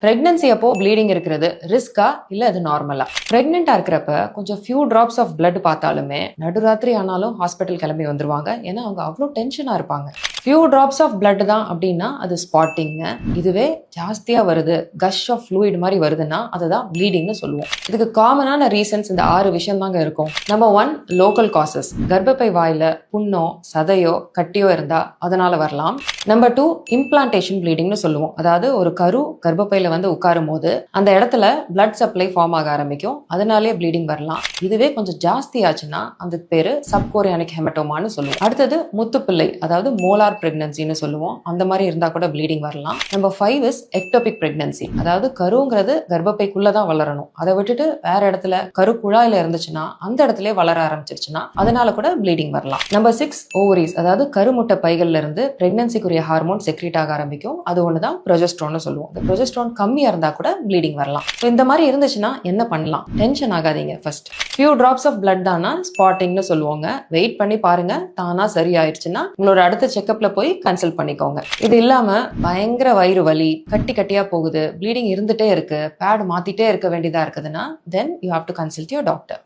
Pregnancy அப்போ bleeding இருக்கிறது ரிஸ்கா இல்ல அது நார்மலா? பிரெக்னெண்டா இருக்கிறப்ப கொஞ்சம் ஃபியூ டிராப்ஸ் ஆஃப் பிளட் பார்த்தாலுமே நடுராத்திரி ஆனாலும் ஹாஸ்பிட்டல் கிளம்பி வந்துருவாங்க. ஏன்னா அவங்க அவ்வளோ டென்ஷனா இருப்பாங்க. ஃபியூ டிராப்ஸ் ஆஃப் பிளட் தான் அப்படின்னா அது ஸ்பாட்டிங்க. இதுவே ஜாஸ்தியா வருது, கஷ் ஆஃப் ஃப்ளூயிட் மாதிரி வருதுன்னா அதுதான் ப்ளீடிங்னு சொல்லுவோம். இதுக்கு காமனான ரீசன்ஸ் இந்த 6 விஷயம் தாங்க இருக்கும். Number 1, local causes. கர்ப்பப்பை வாயில புண்ணோ சதையோ கட்டியோ இருந்தா அதனால வரலாம். நம்பர் 2, இம்ப்ளான்டேஷன் ப்ளீடிங்னு சொல்லுவோம். அதாவது ஒரு கரு கர்ப்பப்பையில வந்து உட்காரும் போது அந்த இடத்துல பிளட் சப்ளை ஃபார்ம் ஆக ஆரம்பிக்கும். அதனாலே ப்ளீடிங் வரலாம். இதுவே கொஞ்சம் ஜாஸ்தி ஆச்சுன்னா அதுக்கு பேரு சப்கோரியானிக் ஹெமட்டோமான்னு சொல்லுவோம். அடுத்தது முத்துப்பிள்ளை, அதாவது மோலார் பிரெக்னன்சின்னு சொல்லுவோம். அந்த மாதிரி இருந்தா கூட ப்ளீடிங் வரலாம். Number 5 is ectopic pregnancy. அதாவது கருங்கிறது கர்ப்பப்பைக்குள்ளதான் வளரணும். அதை விட்டுட்டு வேற இடத்துல கரு குழாயில இருந்துச்சுன்னா அந்த இடத்துல வளர ஆரம்பிச்சிருச்சுன்னா அதனால கூட ப்ளீடிங் வரலாம். Number 6, ovaries. அதாவது கருமுட்டை பைகள்ல இருந்து பிரெக்னன்சிக்குரிய ஹார்மோன் செக்ரீட் ஆக ஆரம்பிக்கும். அது ஒண்ணுதான் ப்ரொஜெஸ்ட்ரான் சொல்லுவோம். ப்ரொஜெஸ்ட்ரான் கம்மியா இருந்தா கூட ப்ளீடிங் வரலாம். இந்த மாதிரி இருந்துச்சுன்னா என்ன பண்ணலாம்? டென்ஷன் ஆகாதீங்க. First few drops of blood தானா ஸ்பாட்டிங்னு சொல்லுவாங்க. வெயிட் பண்ணி பாருங்க. தானா சரியாயிருச்சுன்னா உங்களோட அடுத்த செக்அப்ல போய் கன்சல்ட் பண்ணிக்கோங்க. இது இல்லாம பயங்கர வயிறு வலி, கட்டி கட்டியா போகுது, ப்ளீடிங் இருந்துட்டே இருக்கு, பேட் மாத்திட்டே இருக்க வேண்டியதா இருக்குதுன்னா then you have to consult your doctor.